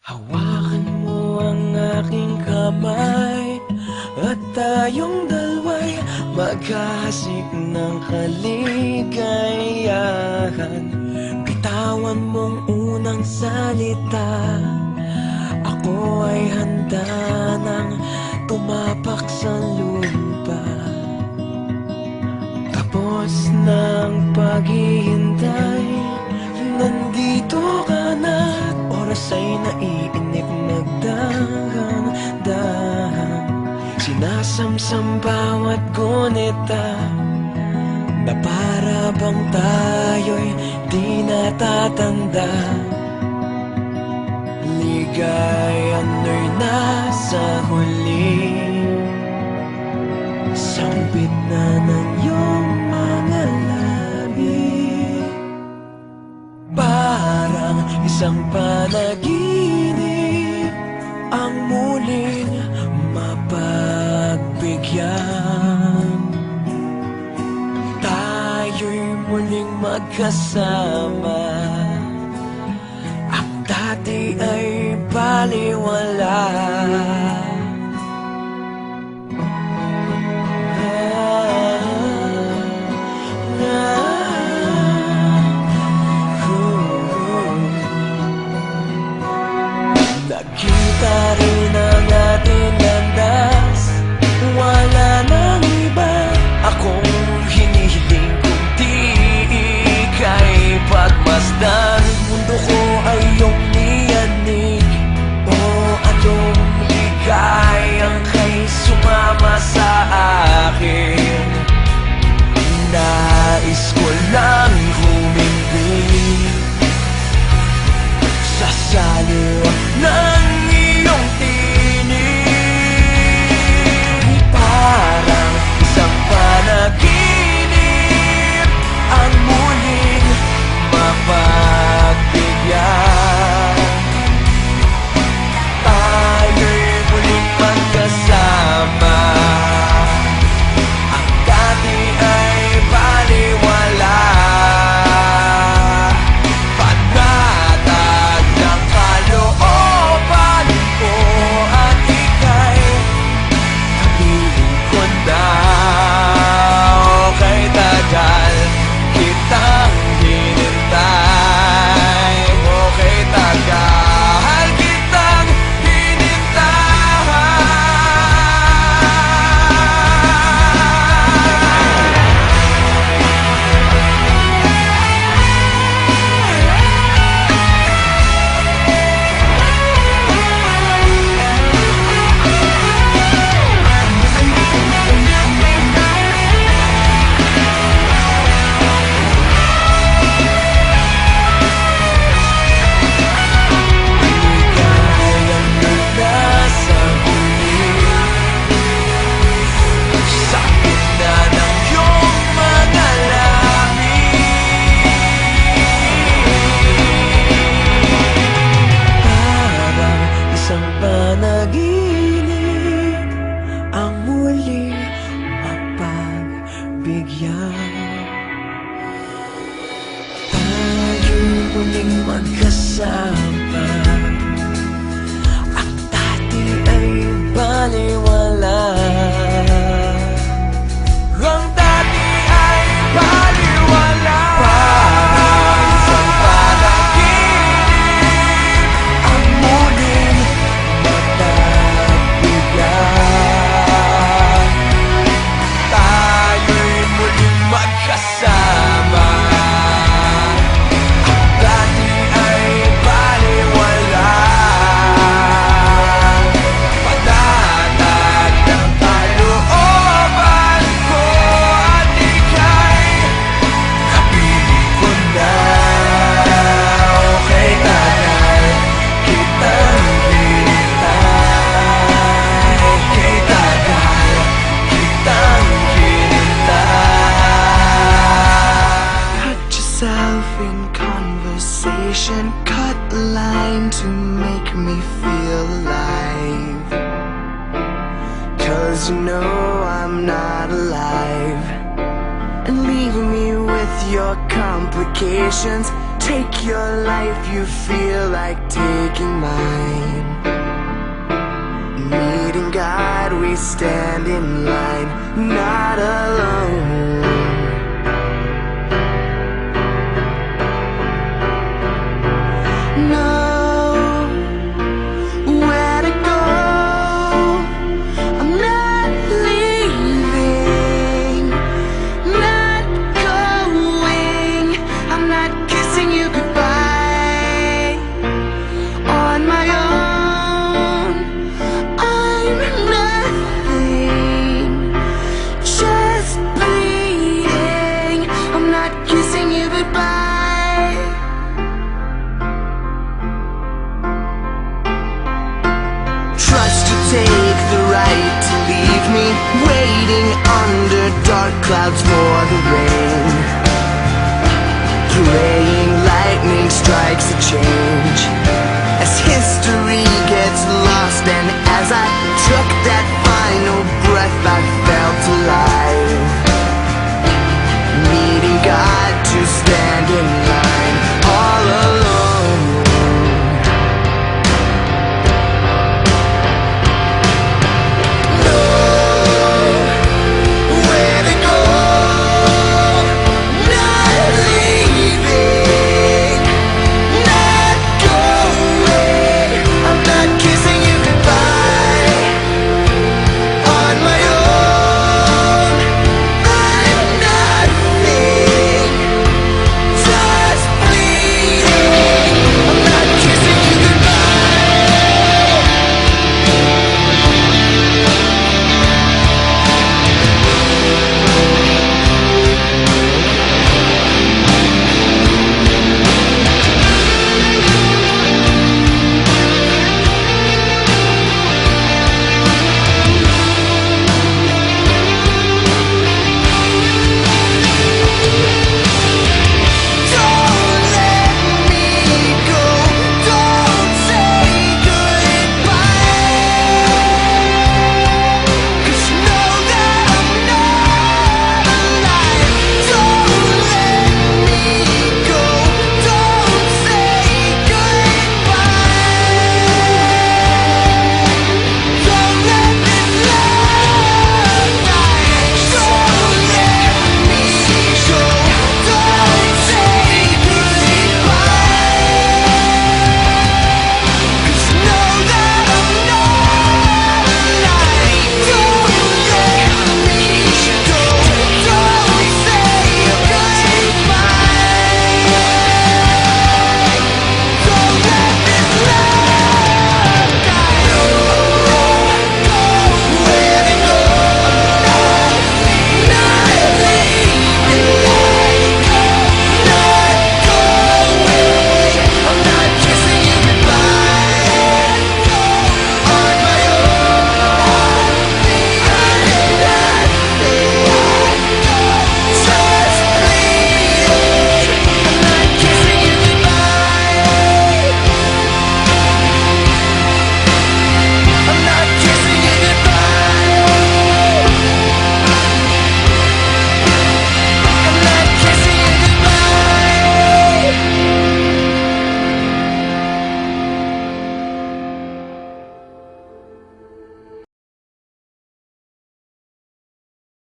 Hawakan mo ang aking kamay at tayong dalawa'y maghahasik ng kaligayahan. Bitawan mong unang salita, ako ay handa nang tumapak sa lupa. Tapos ng paghihintay, nandito ka na. Oras ay naiinip, nagdahan-dahan. Sinasamsam bawat gunita na para bang tayo'y di natatanda. Ligayan mo'y nasa huli, sambit na ng iyong mga labi. Parang isang panaginip ang muling mapagbigyan. Tayo'y muling magkasama, ang dati ay baliwala. Nakita rin ang ating landas, wala nang iba akong hinihiling kundi ika'y pagmasdan. Mundo ko ay iyong niyanig, o anong ligayang kay sumama sa akin. Nais ko lang humimbing sa saliw ng iyong tinig. Parang isang panaginip ang muling mapagbigyan. Tayo'y muling magkasama, ang dati ay baliwala. Panatag ng kalooban ko at ika'y kapiling ko na. Okay, tagal kitang hinintay. Okay, tagal kitang hinintay. Panaginip ang muling mapagbigyan. Tayo'y muling magkasama, ang dati ay baliwala. Ang dati ay baliwala. Parang isang panaginip ang muling mapagbigyan. Tayo'y muling magkasama, ang dati ay baliwala. Panatag ng kalooban ko at ika'y kapiling ko na. Okay, tagal kitang hinintay. Okay, tagal kitang hinintay. Cut yourself in conversation, cut a line to make me feel alive. 'Cause you know I'm not alive, and leave me with your complications. Take your life, you feel like taking mine. Meeting God, we stand in line, not alone. Know where to go. I'm not leaving, not going. I'm not kissing you goodbye on my own. I'm nothing, just bleeding. I'm not kissing you goodbye. Trust to take the right to leave me waiting under dark clouds for the rain. Praying lightning strikes